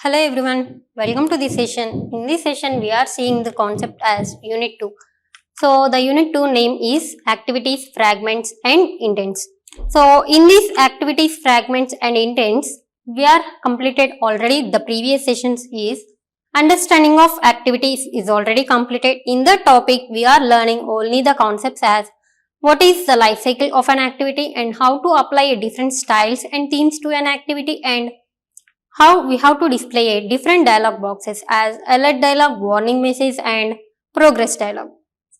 Hello everyone, welcome to this session. In this session, we are seeing the concept as Unit 2. So, the Unit 2 name is Activities, Fragments and Intents. So, in these activities, fragments and intents, we are completed already. The previous sessions is Understanding of Activities is already completed. In the topic, we are learning only the concepts as what is the life cycle of an activity and how to apply different styles and themes to an activity, and how we have to display different dialog boxes as alert dialog, warning message and progress dialog.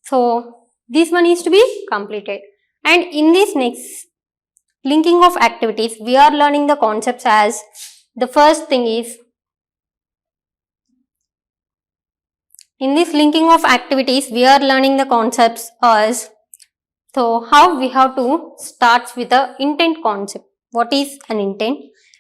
So this one is to be completed, and in this next linking of activities we are learning the concepts as the first thing is, in this linking of activities we are learning the concepts as, so how we have to start with the intent concept. What is an intent?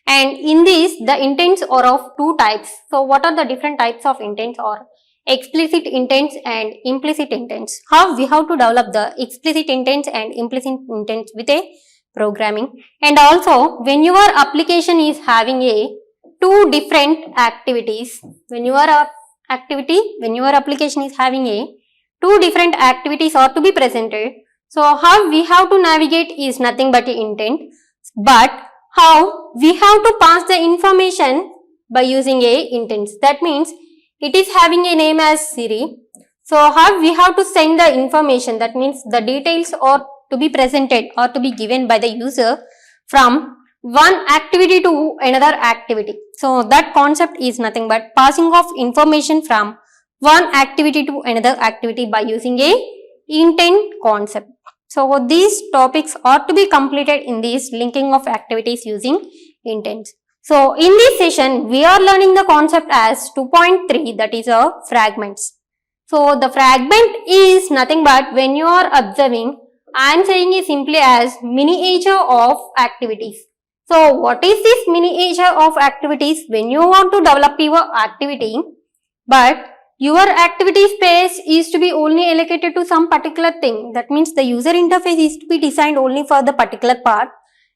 And in this, the intents are of two types. So, what are the different types of intents? Or explicit intents and implicit intents. How we have to develop the explicit intents and implicit intents with a programming. And also, when your application is having a two different activities, when your application is having a two different activities are to be presented. So, how we have to navigate is nothing but the intent, but how we have to pass the information by using a intents. That means it is having a name as Siri. So how we have to send the information, that means the details are to be presented or to be given by the user from one activity to another activity. So that concept is nothing but passing of information from one activity to another activity by using a intent concept. So these topics are to be completed in this linking of activities using intents. So in this session, we are learning the concept as 2.3, that is a fragments. So the fragment is nothing but when you are observing, I am saying it simply as miniature of activities. So what is this miniature of activities? When you want to develop your activity, but your activity space is to be only allocated to some particular thing. That means the user interface is to be designed only for the particular part.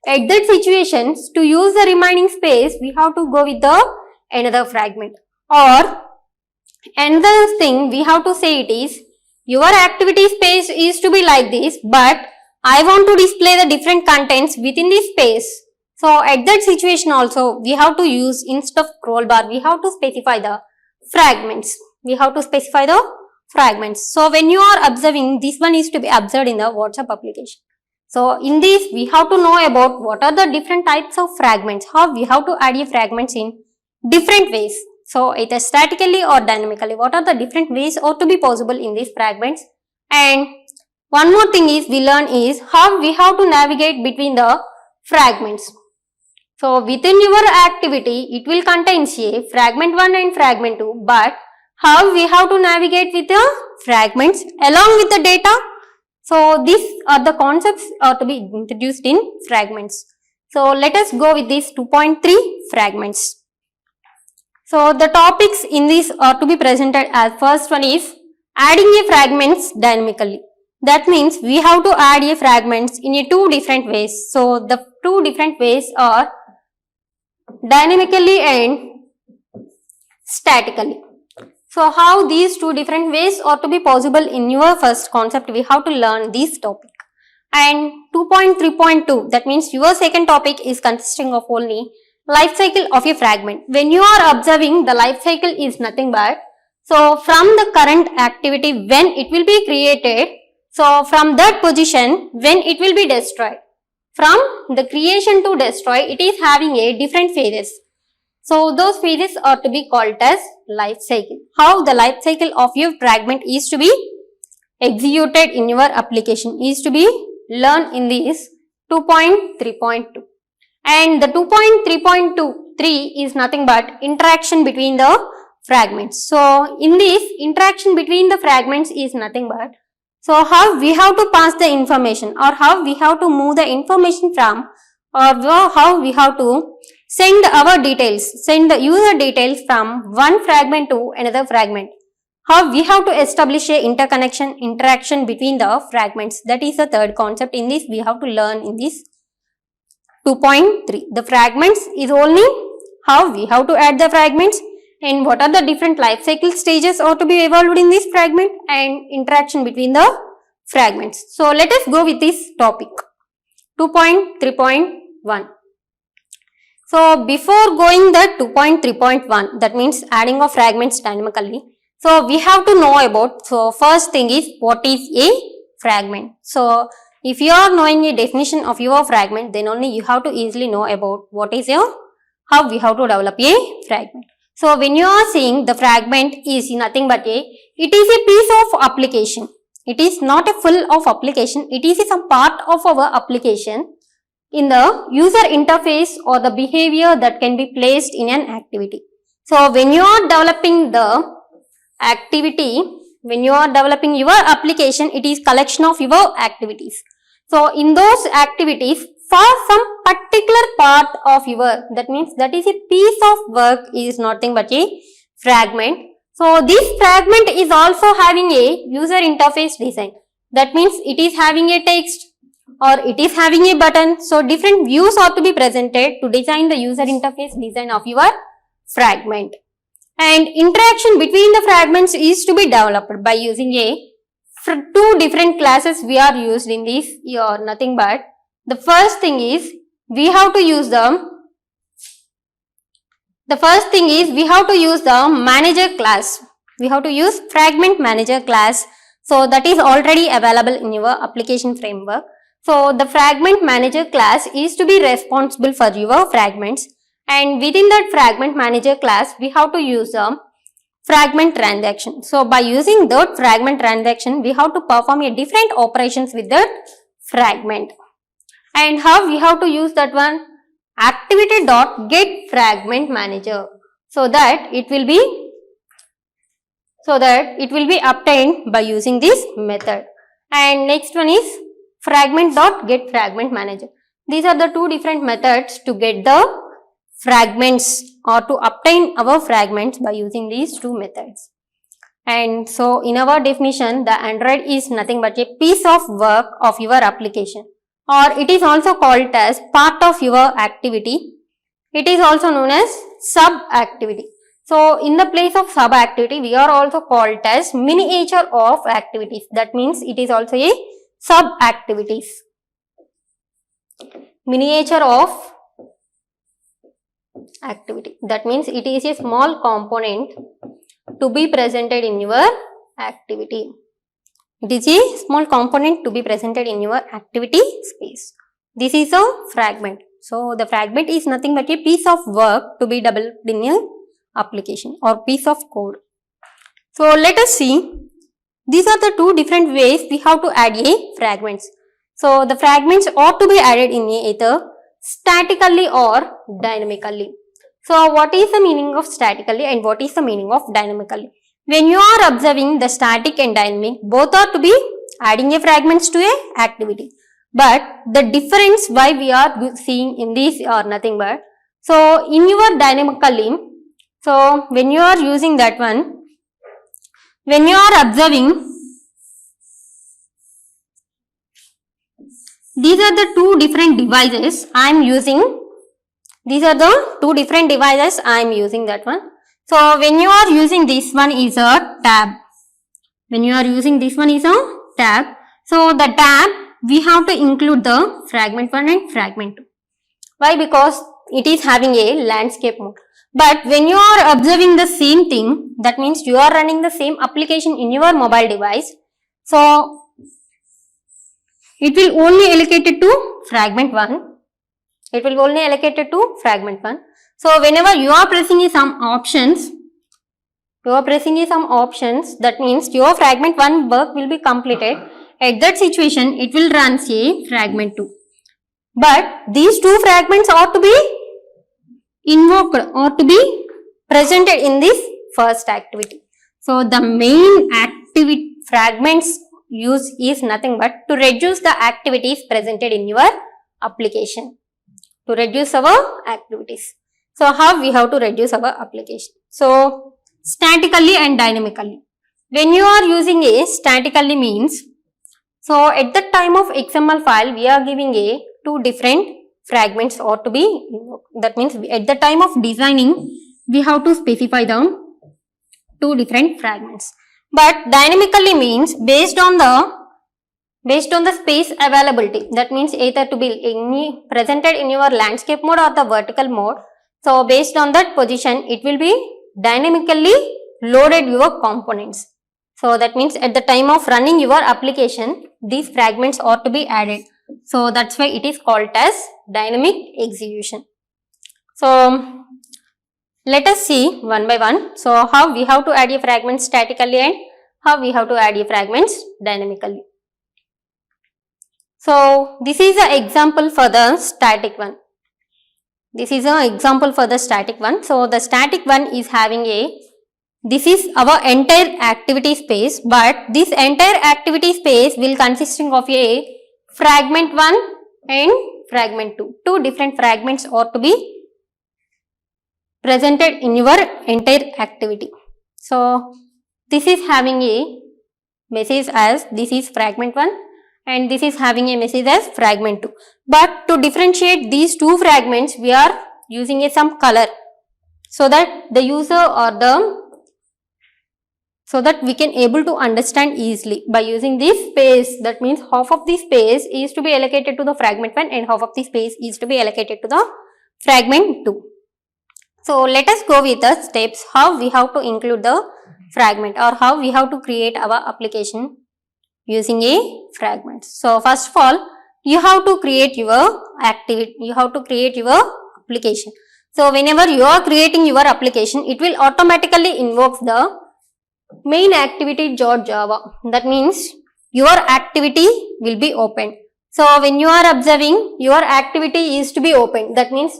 At that situation, to use the remaining space, we have to go with the another fragment. Or another thing we have to say it is, your activity space is to be like this, but I want to display the different contents within this space. So at that situation also, we have to use, instead of scroll bar, we have to specify the fragments. We have to specify the fragments. So when you are observing, this one is to be observed in the WhatsApp application. So in this, we have to know about what are the different types of fragments, how we have to add a fragments in different ways. So either statically or dynamically, what are the different ways or to be possible in these fragments. And one more thing is we learn is how we have to navigate between the fragments. So within your activity, it will contain a fragment 1 and fragment 2, but how we have to navigate with the fragments along with the data. So these are the concepts are to be introduced in fragments. So let us go with these 2.3 fragments. So the topics in this are to be presented as, first one is adding a fragments dynamically. That means we have to add a fragments in a two different ways. So the two different ways are dynamically and statically. So how these two different ways are to be possible in your first concept, we have to learn this topic. And 2.3.2, that means your second topic is consisting of only life cycle of a fragment. When you are observing, the life cycle is nothing but, so from the current activity when it will be created, so from that position when it will be destroyed. From the creation to destroy, it is having a different phases. So those phases are to be called as life cycle. How the life cycle of your fragment is to be executed in your application is to be learned in this 2.3.2. And the 2.3.23 is nothing but interaction between the fragments. So in this, interaction between the fragments is nothing but, so how we have to pass the information or how we have to move the information from, or how we have to send our details, send the user details from one fragment to another fragment. How we have to establish a interconnection, interaction between the fragments. That is the third concept. In this, we have to learn in this 2.3. The fragments is only how we have to add the fragments, and what are the different life cycle stages are to be evolved in this fragment, and interaction between the fragments. So let us go with this topic. 2.3.1. So before going the 2.3.1, that means adding of fragments dynamically. So we have to know about, so first thing is what is a fragment. So if you are knowing a definition of your fragment, then only you have to easily know about what is your, how we have to develop a fragment. So when you are saying the fragment is nothing but it is a piece of application. It is not a full of application. It is some part of our application in the user interface or the behavior that can be placed in an activity. So when you are developing the activity, when you are developing your application, it is collection of your activities. So in those activities, for some particular part of your, that means that is a piece of work is nothing but a fragment. So this fragment is also having a user interface design. That means it is having a text or it is having a button. So different views are to be presented to design the user interface design of your fragment. And interaction between the fragments is to be developed by using a two different classes we are used in this or nothing but the first thing is we have to use the manager class. We have to use fragment manager class. So that is already available in your application framework. So the fragment manager class is to be responsible for your fragments, and within that fragment manager class we have to use a fragment transaction. So by using that fragment transaction we have to perform a different operations with that fragment. And how we have to use that one? Activity.get fragment manager, so that it will be obtained by using this method. And next one is fragment.get fragment manager. These are the two different methods to get the fragments or to obtain our fragments by using these two methods. And so in our definition, the Android is nothing but a piece of work of your application, or it is also called as part of your activity. It is also known as sub-activity. So in the place of sub-activity, we are also called as miniature of activities. That means it is also a sub-activities. Miniature of activity. That means it is a small component to be presented in your activity. It is a small component to be presented in your activity space. This is a fragment. So the fragment is nothing but a piece of work to be developed in your application or piece of code. So let us see. These are the two different ways we have to add a fragments. So the fragments ought to be added in either statically or dynamically. So what is the meaning of statically and what is the meaning of dynamically? When you are observing the static and dynamic, both are to be adding a fragments to a activity. But the difference why we are seeing in this are nothing but, so in your dynamically, so when you are using that one, when you are observing, these are the two different devices I am using. These are the two different devices I am using that one. So when you are using this one is a tab. When you are using this one is a tab. So the tab we have to include the fragment 1 and fragment 2. Why? Because it is having a landscape mode. But when you are observing the same thing, that means you are running the same application in your mobile device. So it will only allocate it to fragment 1. It will only allocate it to fragment 1. So whenever you are pressing some options, that means your fragment 1 work will be completed. At that situation, it will run say fragment 2. But these two fragments are to be invoked or to be presented in this first activity. So the main activity fragments use is nothing but to reduce the activities presented in your application. To reduce our activities. So how we have to reduce our application? So statically and dynamically. When you are using a statically means, so at the time of XML file we are giving a two different fragments ought to be invoked. That means at the time of designing, we have to specify the two different fragments. But dynamically means based on the space availability. That means either to be presented in your landscape mode or the vertical mode. So based on that position, it will be dynamically loaded your components. So that means at the time of running your application, these fragments ought to be added. So that's why it is called as dynamic execution. So let us see one by one. So how we have to add a fragment statically and how we have to add a fragments dynamically. So this is an example for the static one. This is an example for the static one. So the static one is having this is our entire activity space, but this entire activity space will consisting of a fragment 1 and fragment 2. Two different fragments ought to be presented in your entire activity. So this is having a message as this is fragment 1 and this is having a message as fragment 2. But to differentiate these two fragments, we are using some color so that the user or so that we can able to understand easily by using this space. That means half of the space is to be allocated to the fragment 1 and half of the space is to be allocated to the fragment 2. So let us go with the steps how we have to include the fragment or how we have to create our application using a fragment. So first of all, you have to create your activity, you have to create your application. So whenever you are creating your application, it will automatically invoke the main activity.java. That means your activity will be open. So when you are observing, your activity is to be open. That means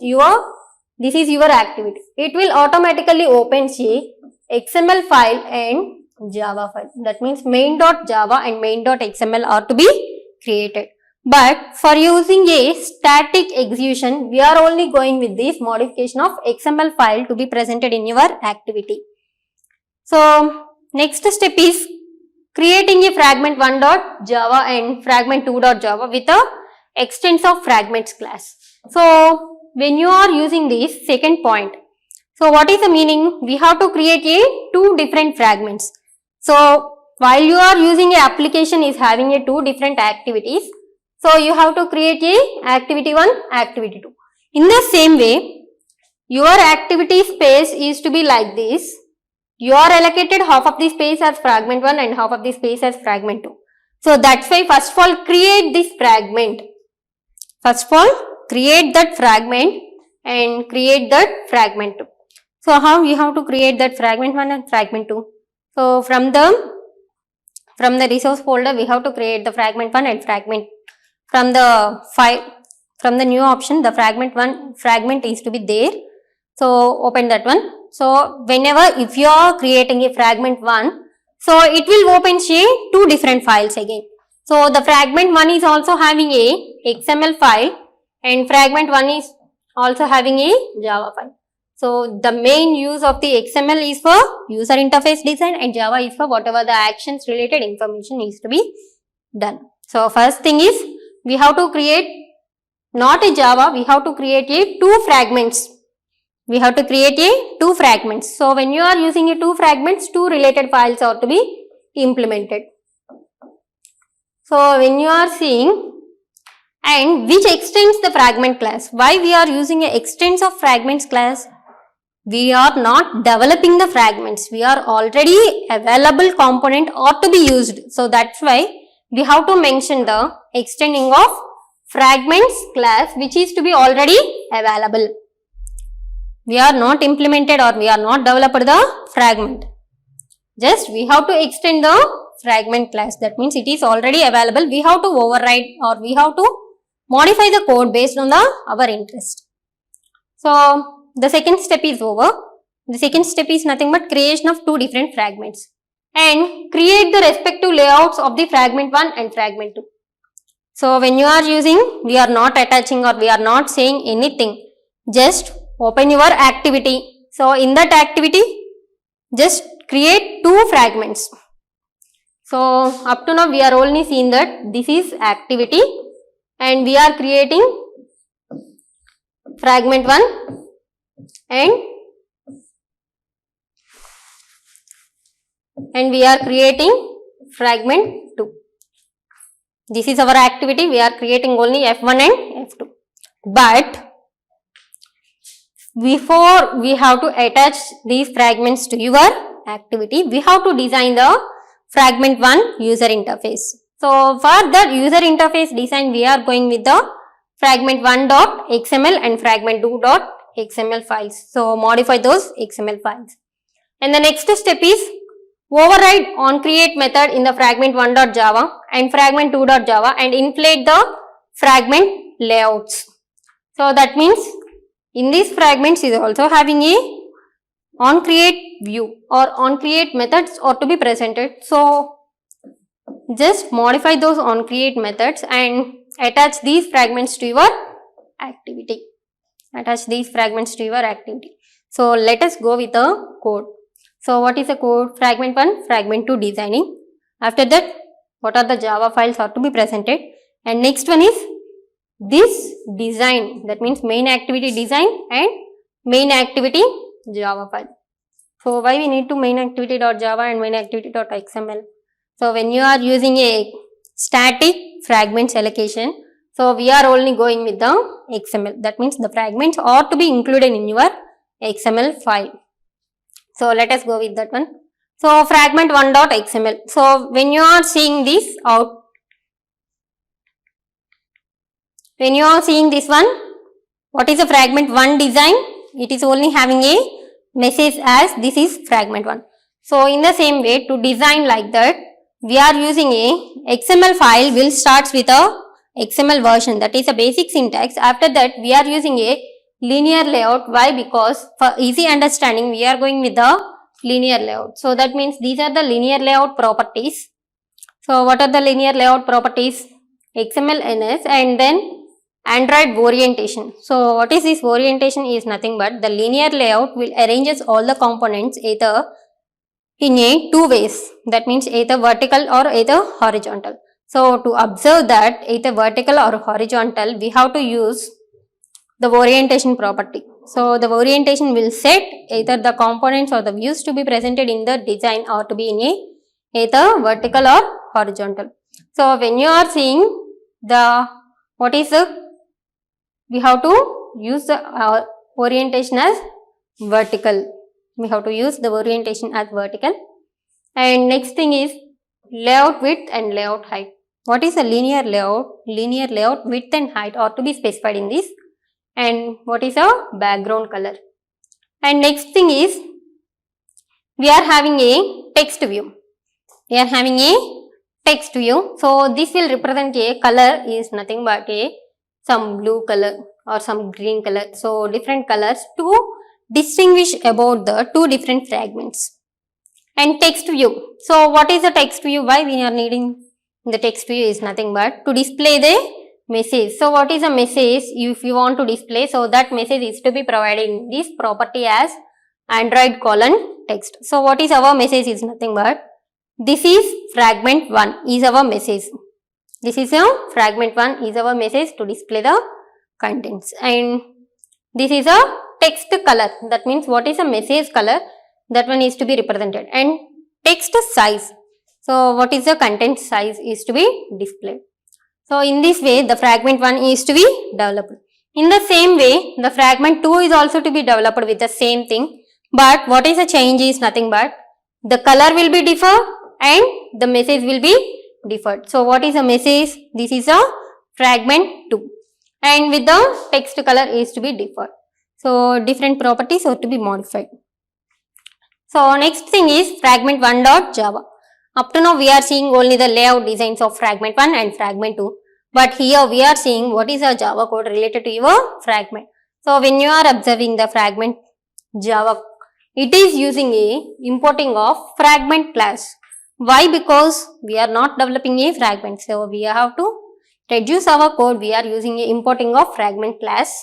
this is your activity. It will automatically open a XML file and Java file. That means main.java and main.xml are to be created. But for using a static execution, we are only going with this modification of XML file to be presented in your activity. So next step is creating a fragment1.java and fragment2.java with a extents of fragments class. So when you are using this second point, so what is the meaning? We have to create two different fragments. So while you are using a application is having two different activities, so you have to create a activity 1, activity 2. In the same way, your activity space is to be like this. You are allocated half of the space as fragment 1 and half of the space as fragment 2. So that's why first of all create this fragment. First of all create that fragment and create that fragment 2. So how we have to create that fragment 1 and fragment 2? So from the resource folder we have to create the fragment 1 and fragment. From the file, from the new option, the fragment 1 fragment is to be there. So open that one. So whenever if you are creating a fragment 1, so it will open two different files again. So the fragment 1 is also having a XML file and fragment 1 is also having a Java file. So the main use of the XML is for user interface design and Java is for whatever the actions related information needs to be done. So first thing is we have to create not a Java, we have to create two fragments. We have to create two fragments. So when you are using two fragments, two related files are to be implemented. So when you are seeing and which extends the fragment class. Why we are using a extends of fragments class? We are not developing the fragments. We are already available component ought to be used. So that's why we have to mention the extending of fragments class which is to be already available. We are not implemented or we are not developed the fragment. Just we have to extend the fragment class. That means it is already available. We have to override or we have to modify the code based on our interest. So the second step is over. The second step is nothing but creation of two different fragments and create the respective layouts of the fragment 1 and fragment 2. So when you are using, we are not attaching or we are not saying anything. Just open your activity. So in that activity, just create two fragments. So up to now we are only seeing that this is activity and we are creating fragment 1 and we are creating fragment 2. This is our activity. We are creating only F1 and F2. But before we have to attach these fragments to your activity, we have to design the fragment 1 user interface. So for that user interface design, we are going with the fragment 1.xml and fragment 2.xml files. So modify those XML files. And the next step is override onCreate method in the fragment 1.java and fragment 2.java and inflate the fragment layouts. So that means in these fragments is also having a onCreate view or onCreate methods ought to be presented. So just modify those onCreate methods and attach these fragments to your activity. Attach these fragments to your activity. So let us go with the code. So what is the code? Fragment 1, fragment 2 designing. After that, what are the Java files are to be presented? And next one is this design, that means main activity design and main activity Java file. So why we need to main activity.java and main activity.xml? So when you are using a static fragments allocation, so we are only going with the XML. That means the fragments ought to be included in your XML file. So let us go with that one. So fragment 1.xml. So when you are seeing this out, when you are seeing this one, what is the fragment 1 design? It is only having a message as this is fragment 1. So in the same way, to design like that, we are using a XML file will starts with a XML version, that is a basic syntax. After that, we are using a linear layout. Why? Because for easy understanding, we are going with the linear layout. So that means these are the linear layout properties. So what are the linear layout properties? XML-NS and then Android orientation. So what is this orientation is nothing but the linear layout will arranges all the components either in a two ways. That means either vertical or either horizontal. So to observe that either vertical or horizontal, we have to use the orientation property. So the orientation will set either the components or the views to be presented in the design or to be in a either vertical or horizontal. So when you are seeing the what is the, we have to use the orientation as vertical. We have to use the orientation as vertical. And next thing is layout width and layout height. What is a linear layout? Linear layout width and height are to be specified in this. And what is a background color? And next thing is we are having a text view. We are having a text view. So this will represent a color is nothing but a some blue color or some green color. So different colors to distinguish about the two different fragments. And text view. So what is the text view? Why we are needing the text view is nothing but to display the message. So what is a message if you want to display? So that message is to be provided in this property as Android :text. So what is our message is nothing but this is fragment 1 is our message. This is a fragment 1 is our message to display the contents. And this is a text color. That means what is a message color? That one is to be represented. And text size. So what is the content size is to be displayed. So in this way the fragment 1 is to be developed. In the same way the fragment 2 is also to be developed with the same thing. But what is the change is nothing but the color will be different and the message will be different. So what is a message? This is a fragment 2 and with the text color is to be different. So different properties are to be modified. So next thing is fragment 1.java. Up to now we are seeing only the layout designs of fragment 1 and fragment 2. But here we are seeing what is a Java code related to your fragment. So when you are observing the fragment Java, it is using a importing of fragment class. Why? Because we are not developing a fragment. So we have to reduce our code. We are using a importing of fragment class.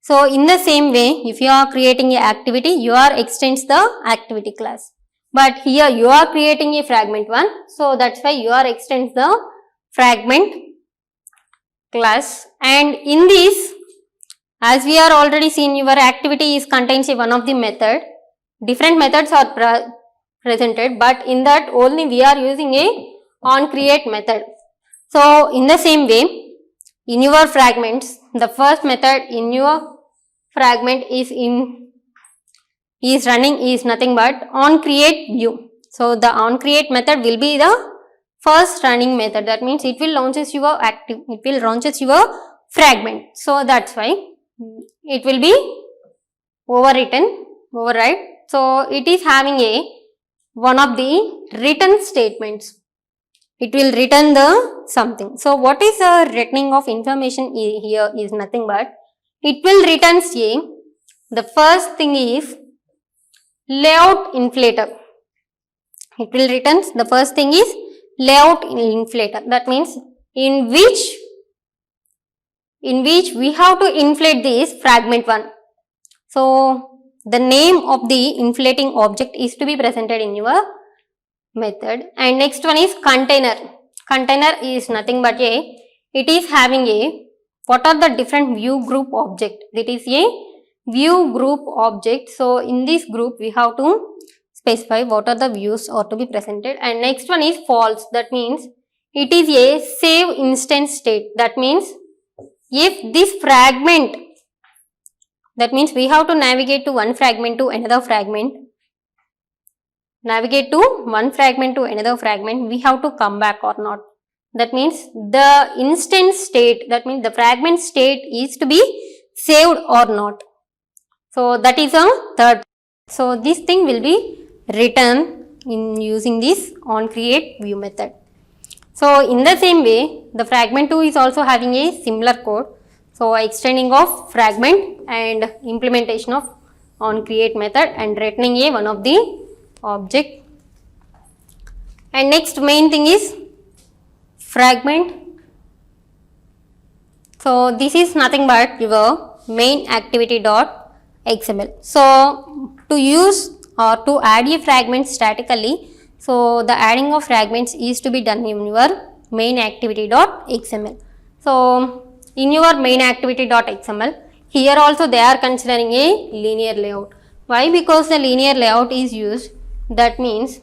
So in the same way, if you are creating an activity, you are extends the activity class. But here you are creating a fragment 1. So that's why you are extends the fragment class. And in this As we are already seen, your activity is contains one of the method. Different methods are presented, but in that only we are using a onCreate method. So in the same way, in your fragments, the first method in your fragment is running is nothing but onCreate view. So the onCreate method will be the first running method. That means it will launches your fragment. So that's why it will be override. So it is having one of the written statements. It will return the something. So what is the returning of information here is nothing but it will return the first thing is layout inflator. It will return the first thing is layout inflator. That means in which we have to inflate this fragment 1. So the name of the inflating object is to be presented in your method. And next one is container. Container is nothing but it is having what are the different view group object. That is a view group object. So in this group we have to specify what are the views are to be presented. And next one is false. That means it is a save instance state. That means if this fragment, that means we have to navigate to one fragment to another fragment. Navigate to one fragment to another fragment, we have to come back or not. That means the instance state, that means the fragment state is to be saved or not. So that is a third. So this thing will be written in using this onCreate view method. So in the same way, the fragment 2 is also having a similar code. So extending of fragment and implementation of onCreate method and returning one of the object. And next main thing is fragment. So this is nothing but your main activity dot XML. So to use or to add a fragment statically, so the adding of fragments is to be done in your main activity dot XML. So in your main activity dot XML, here also they are considering a linear layout. Why? Because the linear layout is used. That means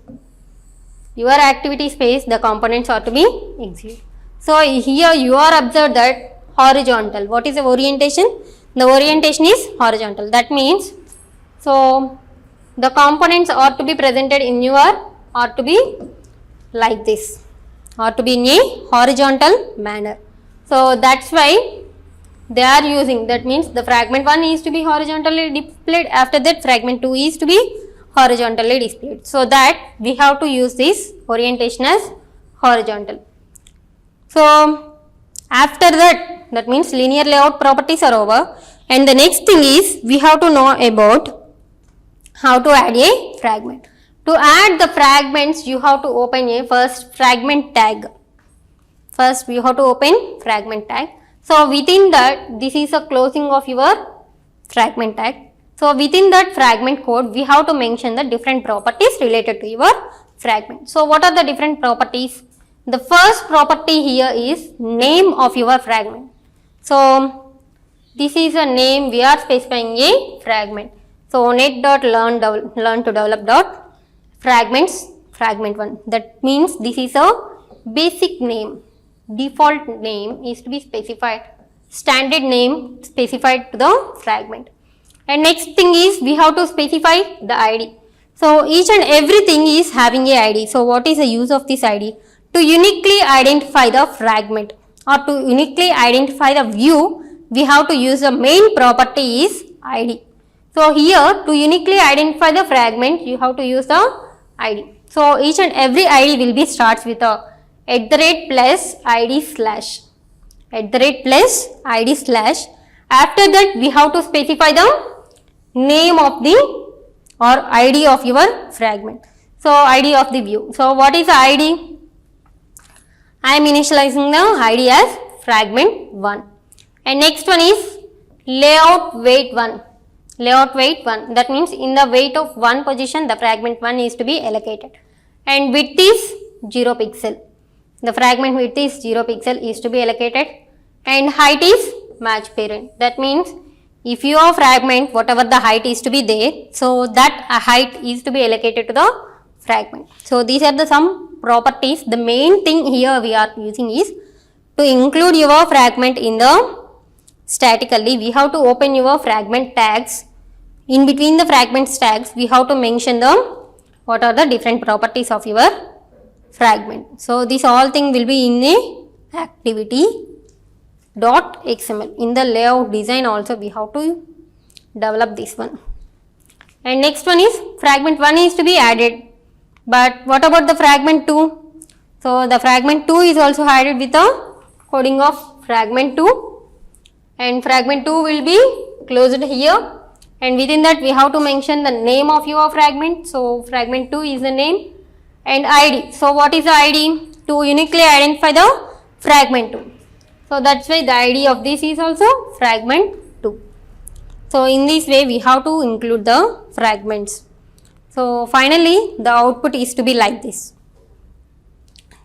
your activity space, the components are to be executed. So here you are observed that horizontal. What is the orientation? The orientation is horizontal. That means so the components are to be presented in your are to be like this, or to be in a horizontal manner. So that's why they are using, that means the fragment 1 is to be horizontally displayed, after that fragment 2 is to be horizontally displayed. So that we have to use this orientation as horizontal. So after that, that means linear layout properties are over, and the next thing is we have to know about how to add a fragment. To add the fragments, you have to open a first fragment tag. First we have to open fragment tag. So within that, this is a closing of your fragment tag. So within that fragment code, we have to mention the different properties related to your fragment. So what are the different properties? The first property here is name of your fragment. So this is a name, we are specifying a fragment. So net.learn to develop fragments fragment 1. That means this is a basic name. Default name is to be specified. Standard name specified to the fragment. And next thing is we have to specify the ID. So each and everything is having a ID. So what is the use of this ID? To uniquely identify the fragment or to uniquely identify the view, we have to use the main property is ID. So here to uniquely identify the fragment, you have to use the ID. So each and every ID will be starts with a @ ID slash. @ID slash. After that we have to specify the name of the or ID of your fragment. So ID of the view. So what is the ID? I am initializing the ID as fragment 1. And next one is layout weight 1. Layout weight 1. That means in the weight of 1 position, the fragment 1 is to be allocated. And width is 0 pixel. The fragment width is 0 pixel is to be allocated. And height is match parent. That means if your fragment, whatever the height is to be there, so that height is to be allocated to the fragment. So these are the some properties. The main thing here we are using is to include your fragment in the statically. We have to open your fragment tags. In between the fragment tags, we have to mention the what are the different properties of your fragment. So this all thing will be in a activity dot XML. In the layout design also we have to develop this one. And next one is fragment 1 is to be added. But what about the fragment 2? So the fragment 2 is also added with the coding of fragment 2, and fragment 2 will be closed here, and within that we have to mention the name of your fragment. So fragment 2 is the name and ID. So what is the ID? To uniquely identify the fragment 2. So that's why the ID of this is also fragment 2. So in this way we have to include the fragments. So finally the output is to be like this.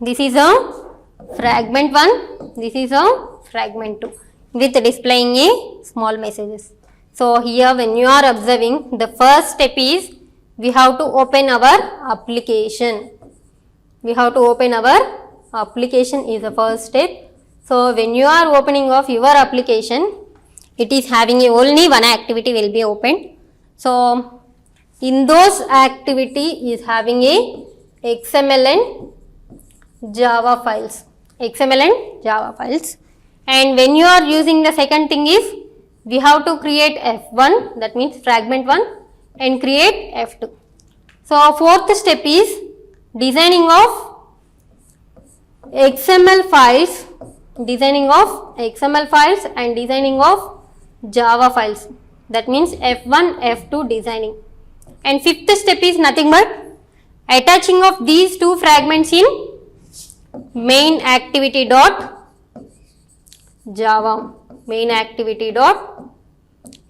This is a fragment 1, this is a fragment 2 with displaying a small messages. So here when you are observing, the first step is we have to open our application. We have to open our application is the first step. So when you are opening of your application, it is having only one activity will be opened. So in those activity is having a XML and Java files. XML and Java files. And when you are using the second thing is we have to create F1, that means fragment 1, and create F2. So fourth step is designing of XML files, and designing of Java files. That means F1, F2 designing. And fifth step is nothing but attaching of these two fragments in main activity dot Java, main activity dot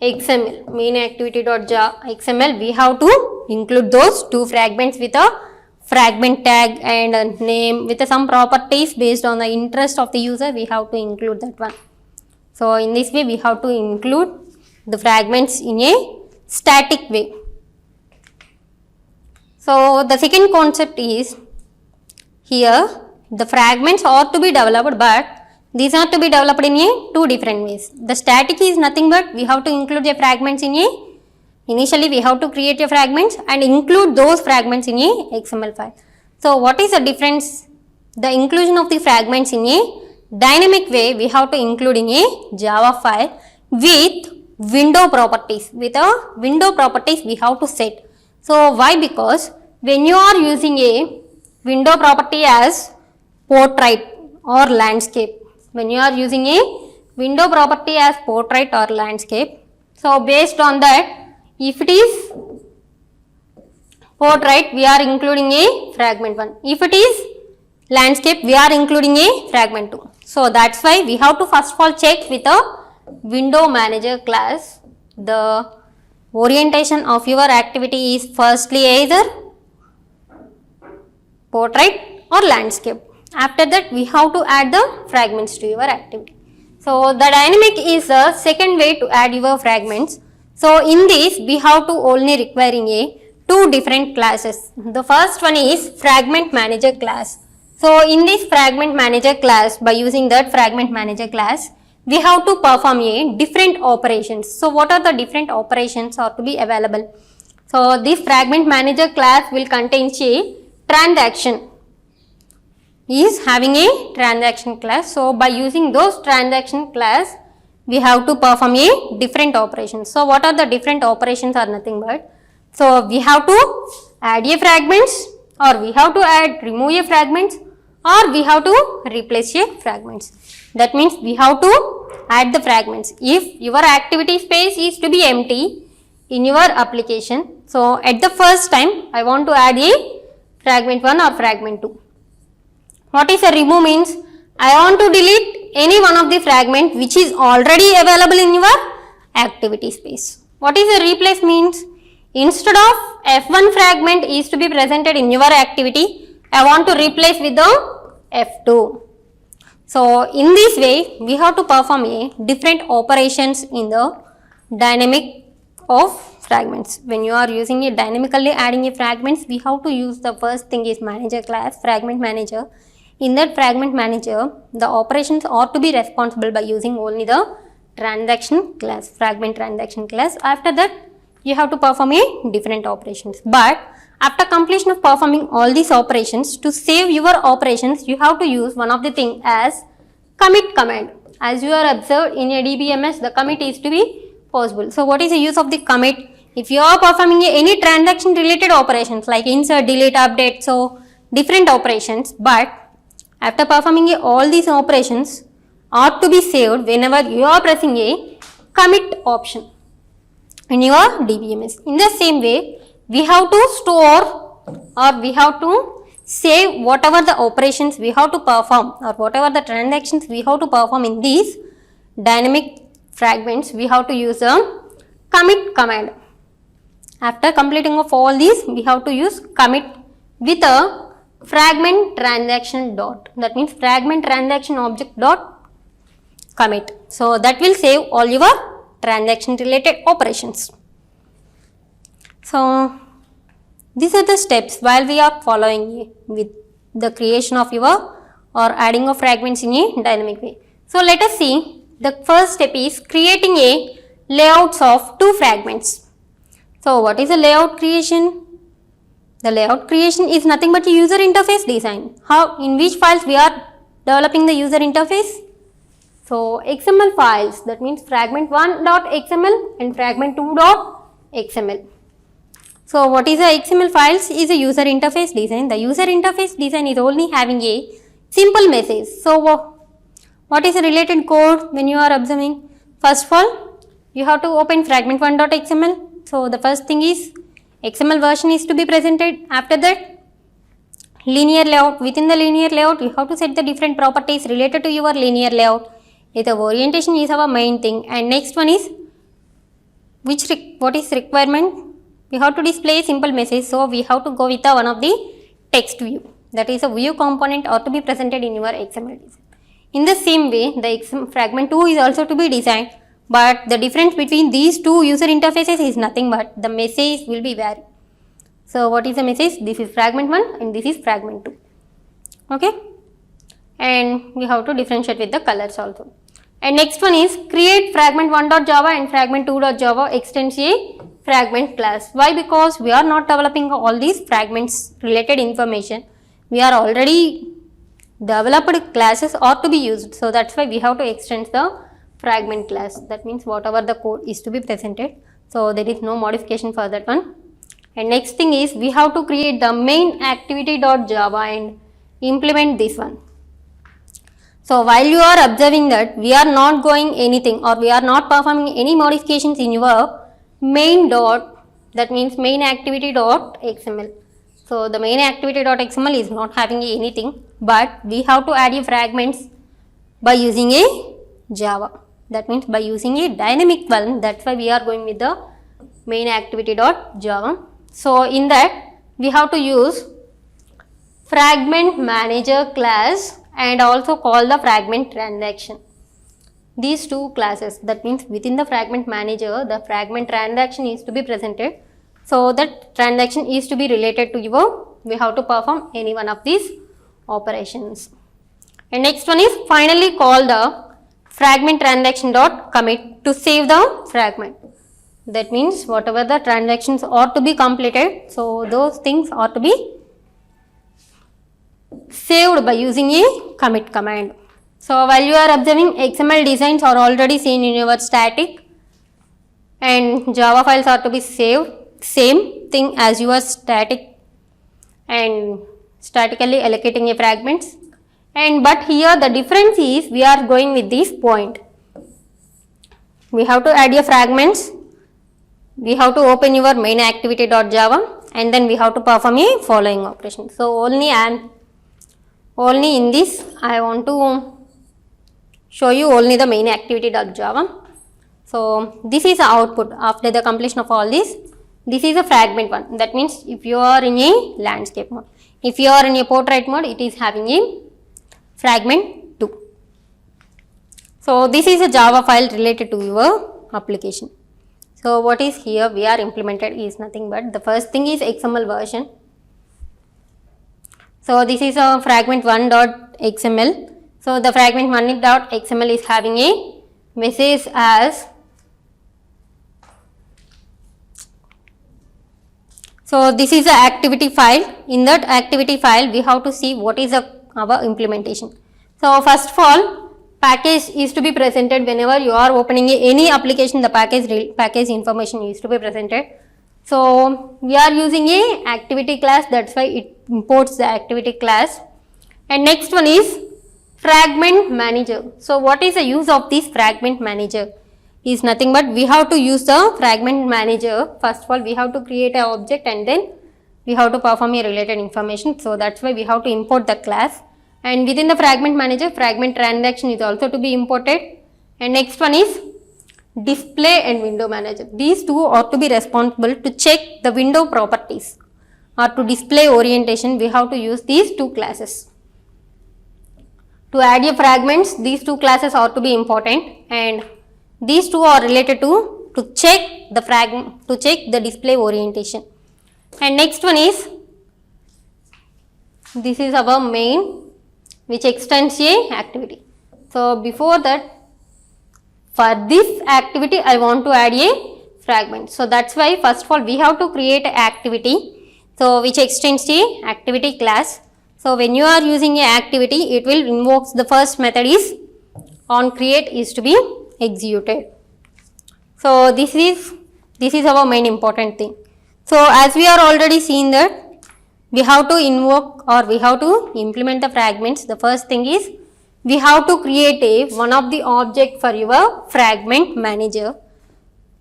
XML, main activity dot XML. We have to include those two fragments with a fragment tag and a name with some properties based on the interest of the user. We have to include that one. So in this way we have to include the fragments in a static way. So the second concept is here the fragments are to be developed, but these are to be developed in a two different ways. The static is nothing but we have to include the fragments in a, initially we have to create a fragments and include those fragments in a XML file. So what is the difference? The inclusion of the fragments in a dynamic way we have to include in a Java file with window properties. With a window properties we have to set. So why? Because when you are using a window property as portrait or landscape, when you are using a window property as portrait or landscape, so based on that, if it is portrait, we are including a fragment 1. If it is landscape, we are including a fragment 2. So that's why we have to first of all check with a window manager class. The orientation of your activity is firstly either portrait or landscape. After that we have to add the fragments to your activity. So the dynamic is the second way to add your fragments. So in this we have to only requiring a two different classes. The first one is fragment manager class. So in this fragment manager class, by using that fragment manager class, we have to perform a different operations. So what are the different operations are to be available? So this fragment manager class will contain a transaction, is having a transaction class. So by using those transaction class, we have to perform a different operations. So what are the different operations are nothing but, so we have to add a fragments, or we have to remove a fragments, or we have to replace a fragments. That means we have to add the fragments. If your activity space is to be empty in your application, so at the first time I want to add a fragment 1 or fragment 2. What is a remove means? I want to delete any one of the fragment which is already available in your activity space. What is a replace means? Instead of F1 fragment is to be presented in your activity, I want to replace with the F2. So in this way we have to perform a different operations in the dynamic of fragments. When you are using a dynamically adding a fragments, we have to use the first thing is manager class, fragment manager. In that fragment manager, the operations ought to be responsible by using only the transaction class, fragment transaction class. After that, you have to perform a different operations. But after completion of performing all these operations, to save your operations, you have to use one of the thing as commit command. As you are observed in a DBMS, the commit is to be possible. So what is the use of the commit? If you are performing any transaction related operations like insert, delete, update, so different operations, but after performing all these operations ought to be saved whenever you are pressing a commit option in your DBMS. In the same way, we have to store or we have to save whatever the operations we have to perform or whatever the transactions we have to perform in these dynamic fragments. We have to use a commit command. After completing of all these, we have to use commit with a fragment transaction dot, that means fragment transaction object dot commit. So that will save all your transaction related operations. So these are the steps while we are following with the creation of your or adding of fragments in a dynamic way. So let us see, the first step is creating a layouts of two fragments. So what is a layout creation? The layout creation is nothing but a user interface design. How, in which files we are developing the user interface? So XML files, that means fragment1.xml and fragment2.xml. So what is a XML files is a user interface design. The user interface design is only having a simple message. So what is a related code when you are observing? First of all, you have to open fragment1.xml. So the first thing is XML version is to be presented. After that, linear layout. Within the linear layout, you have to set the different properties related to your linear layout. The orientation is our main thing. And next one is what is requirement? We have to display a simple message. So we have to go with one of the text view. That is a view component or to be presented in your XML design. In the same way, the fragment 2 is also to be designed. But the difference between these two user interfaces is nothing but the message will be varied. So what is the message? This is fragment 1 and this is fragment 2. Okay. And we have to differentiate with the colors also. And next one is create fragment1.java and fragment2.java extends a fragment class. Why? Because we are not developing all these fragments related information. We are already developed classes ought to be used. So that's why we have to extend the fragment class. That means whatever the code is to be presented. So there is no modification for that one. And next thing is we have to create the main activity.java and implement this one. So while you are observing that we are not going anything or we are not performing any modifications in your main dot, that means main activity.xml. So the main activity.xml is not having anything, but we have to add a fragments by using a Java. That means by using a dynamic one. That's why we are going with the main activity.java. So in that we have to use fragment manager class and also call the fragment transaction. These two classes, that means within the fragment manager, the fragment transaction is to be presented. So that transaction is to be related to your, we have to perform any one of these operations. And next one is finally call the fragment transaction dot commit to save the fragment. That means whatever the transactions ought to be completed, so those things ought to be saved by using a commit command. So while you are observing, XML designs are already seen in your static and Java files are to be saved. Same thing as your static and statically allocating a fragments. And but here the difference is we are going with this point. We have to add your fragments. We have to open your main activity.java and then we have to perform a following operation. So only in this I want to show you only the main activity.java. So this is the output after the completion of all this. This is a fragment one. That means if you are in a landscape mode, if you are in a portrait mode, it is having a fragment 2. So this is a Java file related to your application. So what is here we are implemented is nothing but the first thing is XML version. So this is a fragment1.xml. So the fragment1.xml is having a message as, so this is the activity file. In that activity file we have to see what is our implementation. So first of all, package is to be presented whenever you are opening any application, the package information is to be presented. So we are using a activity class, that's why it imports the activity class. And next one is fragment manager. So what is the use of this fragment manager? Is nothing but we have to use the fragment manager. First of all, we have to create an object and then we have to perform a related information. So that's why we have to import the class. And within the fragment manager, fragment transaction is also to be imported. And next one is display and window manager. These two are to be responsible to check the window properties or to display orientation. We have to use these two classes. To add a fragments, these two classes are to be important, and these two are related to check the fragment, to check the display orientation. And next one is, this is our main, which extends a activity. So before that, for this activity I want to add a fragment. So that's why first of all we have to create an activity, so which extends a activity class. So when you are using a activity, it will invoke the first method is on create is to be executed. So this is our main important thing. So as we are already seen that we have to invoke or we have to implement the fragments. The first thing is we have to create one of the object for your fragment manager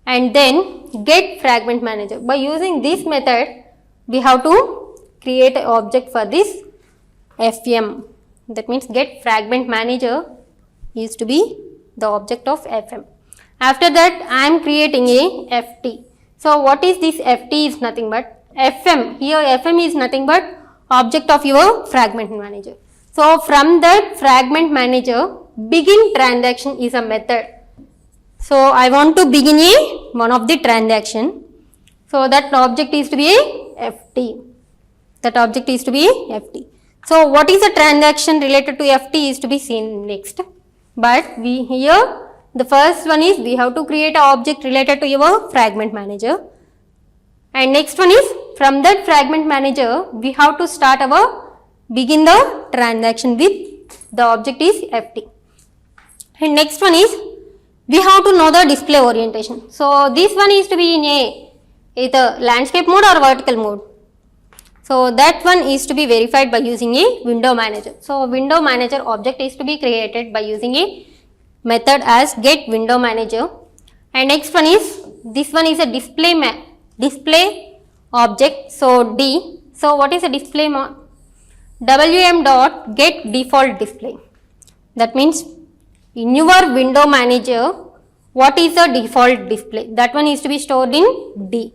and then get fragment manager. By using this method, we have to create an object for this FM. That means get fragment manager is to be the object of FM. After that, I am creating a FT. So what is this FT? Is nothing but FM. Here FM is nothing but object of your fragment manager. So from that fragment manager, begin transaction is a method. So I want to begin one of the transaction. So that object is to be a FT. That object is to be FT. So what is the transaction related to FT is to be seen next. But we here, the first one is we have to create an object related to your fragment manager. And next one is from that fragment manager, we have to start begin the transaction with the object is FT. And next one is we have to know the display orientation. So this one is to be in either landscape mode or vertical mode. So that one is to be verified by using a window manager. So window manager object is to be created by using a method as get window manager. And next one is, this one is a display object. So D. So what is a display? WM dot get default display. That means in your window manager, what is the default display? That one is to be stored in D.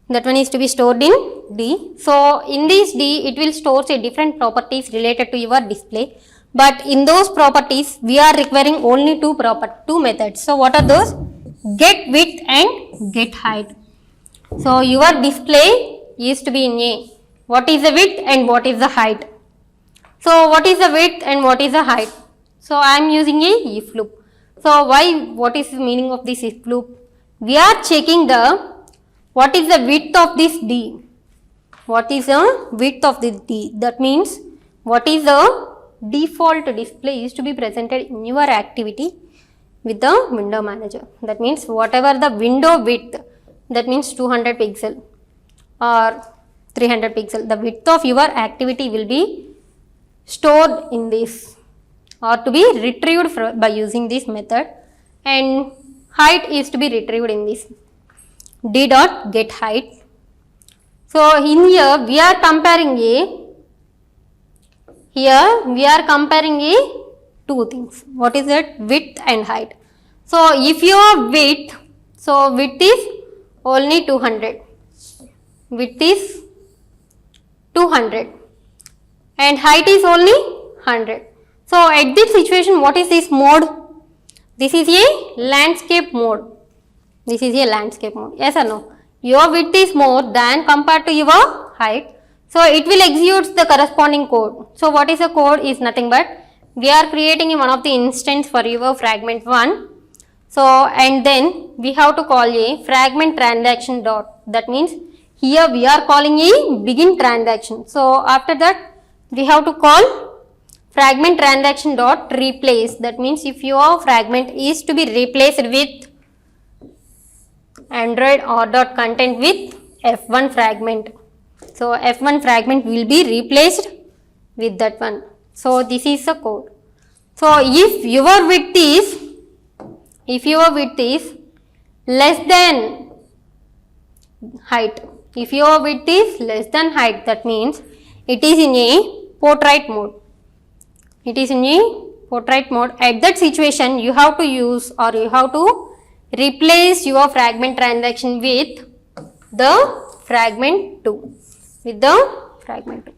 That one is to be stored in D. So in this D, it will store say different properties related to your display. But in those properties, we are requiring only two methods. So what are those? Get width and get height. So your display is to be in A. What is the width and what is the height? So what is the width and what is the height? So I am using a if loop. So what is the meaning of this if loop? We are checking what is the width of this D. What is the width of this D? That means what is the default display is to be presented in your activity with the window manager. That means whatever the window width, that means 200 pixel or 300 pixel, the width of your activity will be stored in this or to be retrieved by using this method, and height is to be retrieved in this D dot get height. So in here we are comparing two things. What is it? Width and height. So if your width, so width is only 200. Width is 200 and height is only 100. So at this situation, what is this mode? This is a landscape mode. This is a landscape mode. Yes or no? Your width is more than compared to your height. So it will execute the corresponding code. So what is the code is nothing but we are creating one of the instance for your fragment 1. So and then we have to call a fragment transaction dot. That means here we are calling a begin transaction. So after that we have to call fragment transaction dot replace. That means if your fragment is to be replaced with Android or dot content with F1 fragment. So F1 fragment will be replaced with that one. So this is the code. So if your width is less than height, if your width is less than height, that means it is in a portrait mode. It is in a portrait mode. At that situation, you have to use or you have to replace your fragment transaction with the fragment 2. With the fragment 2.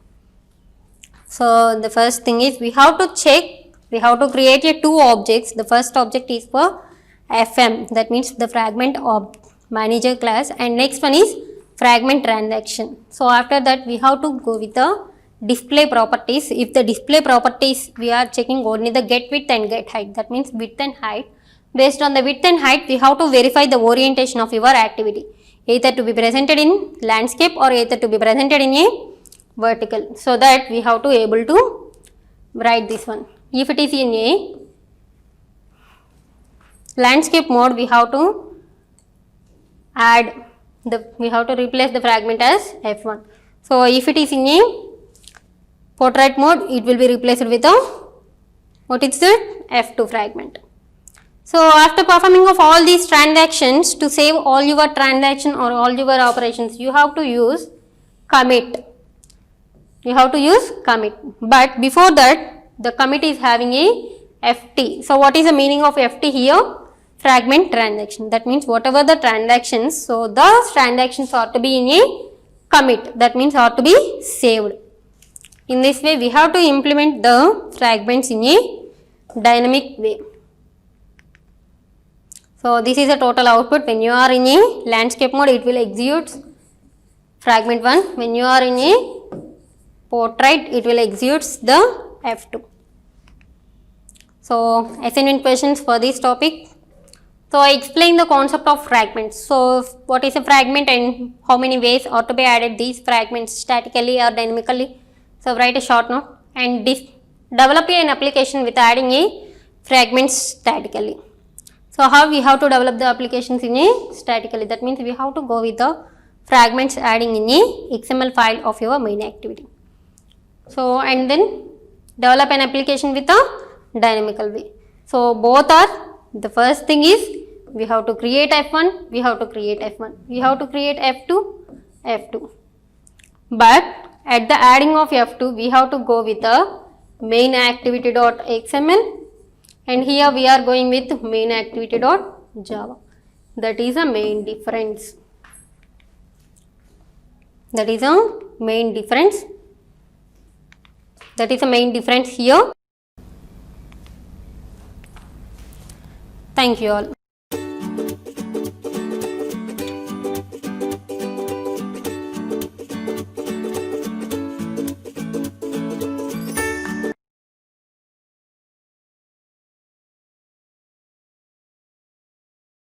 So the first thing is we have to check, we have to create a 2 objects. The first object is for FM, that means the fragment of manager class, and next one is fragment transaction. So after that we have to go with the display properties. If the display properties we are checking only the get width and get height, that means width and height. Based on the width and height, we have to verify the orientation of your activity, either to be presented in landscape or either to be presented in a vertical. So that we have to able to write this one. If it is in a landscape mode, we have to we have to replace the fragment as F1. So if it is in a portrait mode, it will be replaced with a, what is it? F2 fragment. So after performing of all these transactions, to save all your transaction or all your operations, you have to use commit. You have to use commit. But before that, the commit is having a FT. So what is the meaning of FT here? Fragment transaction. That means whatever the transactions, so those transactions are to be in a commit. That means are to be saved. In this way, we have to implement the fragments in a dynamic way. So this is the total output. When you are in a landscape mode, it will execute fragment 1. When you are in a portrait, it will execute the F2. So assignment questions for this topic. So I explain the concept of fragments. So what is a fragment and how many ways are to be added these fragments statically or dynamically. So write a short note and develop an application with adding a fragments statically. So how we have to develop the applications in a statically, that means we have to go with the fragments adding in a XML file of your main activity. So and then develop an application with a dynamical way. So both are, the first thing is we have to create F1, we have to create F1, we have to create F2. But at the adding of F2, we have to go with the main activity.xml. And here we are going with main activity.java. That is a main difference. That is a main difference. That is a main difference here. Thank you all.